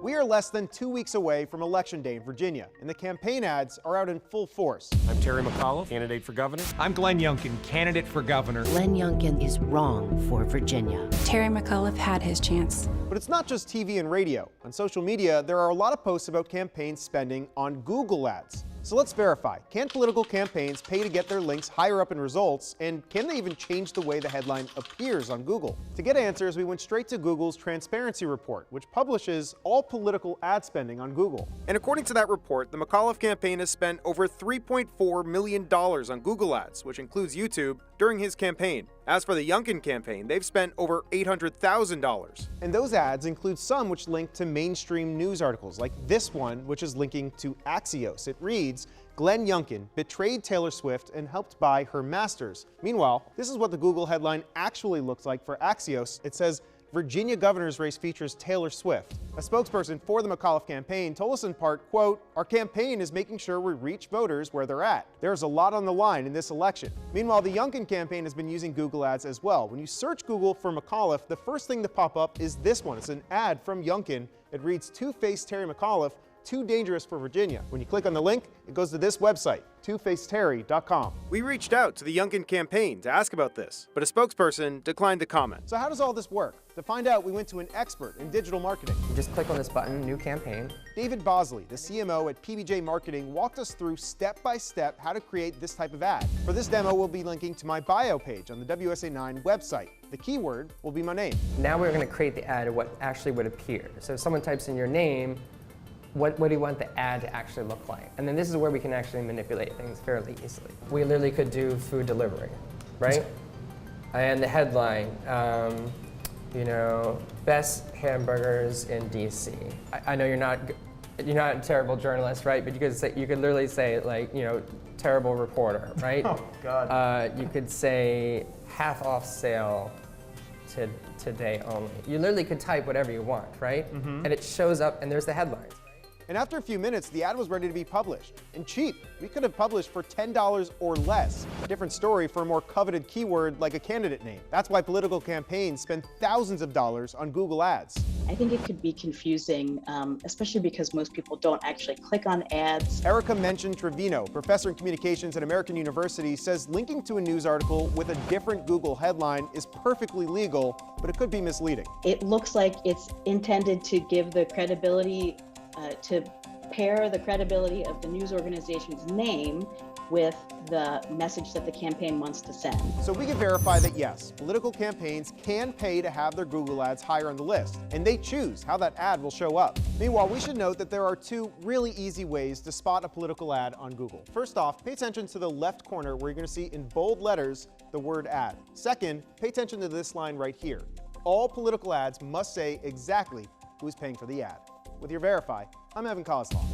We are less than 2 weeks away from Election Day in Virginia, and the campaign ads are out in full force. I'm Terry McAuliffe, candidate for governor. I'm Glenn Youngkin, candidate for governor. Glenn Youngkin is wrong for Virginia. Terry McAuliffe had his chance. But it's not just TV and radio. On social media, there are a lot of posts about campaign spending on Google ads. So let's verify. Can political campaigns pay to get their links higher up in results? And can they even change the way the headline appears on Google? To get answers, we went straight to Google's Transparency Report, which publishes all political ad spending on Google. And according to that report, the McAuliffe campaign has spent over $3.4 million on Google ads, which includes YouTube, during his campaign. As for the Youngkin campaign, they've spent over $800,000. And those ads include some which link to mainstream news articles, like this one, which is linking to Axios. It reads, Glenn Youngkin betrayed Taylor Swift and helped buy her masters. Meanwhile, this is what the Google headline actually looks like for Axios. It says, Virginia governor's race features Taylor Swift. A spokesperson for the McAuliffe campaign told us in part, quote, our campaign is making sure we reach voters where they're at. There's a lot on the line in this election. Meanwhile, the Youngkin campaign has been using Google ads as well. When you search Google for McAuliffe, the first thing to pop up is this one. It's an ad from Youngkin. It reads, Two-Faced Terry McAuliffe, too dangerous for Virginia. When you click on the link, it goes to this website, twofacedterry.com. We reached out to the Youngkin campaign to ask about this, but a spokesperson declined to comment. So how does all this work? To find out, we went to an expert in digital marketing. You just click on this button, new campaign. David Bosley, the CMO at PBJ Marketing, walked us through step-by-step how to create this type of ad. For this demo, we'll be linking to my bio page on the WSA9 website. The keyword will be my name. Now we're going to create the ad of what actually would appear. So if someone types in your name, what do you want the ad to actually look like? And then this is where we can actually manipulate things fairly easily. We literally could do food delivery, right? And the headline, best hamburgers in DC. I know you're not a terrible journalist, right? But you could literally say like, terrible reporter, right? Oh God. You could say half off sale today only. You literally could type whatever you want, right? And it shows up, and there's the headlines. And after a few minutes, the ad was ready to be published. And cheap. We could have published for $10 or less. A different story for a more coveted keyword like a candidate name. That's why political campaigns spend thousands of dollars on Google ads. I think it could be confusing, especially because most people don't actually click on ads. Erica mentioned Trevino, professor in communications at American University, says linking to a news article with a different Google headline is perfectly legal, but it could be misleading. It looks like it's intended to give the credibility, to pair the credibility of the news organization's name with the message that the campaign wants to send. So we can verify that yes, political campaigns can pay to have their Google ads higher on the list, and they choose how that ad will show up. Meanwhile, we should note that there are two really easy ways to spot a political ad on Google. First off, pay attention to the left corner where you're going to see in bold letters the word ad. Second, pay attention to this line right here. All political ads must say exactly who's paying for the ad. With your Verify, I'm Evan Kozlov.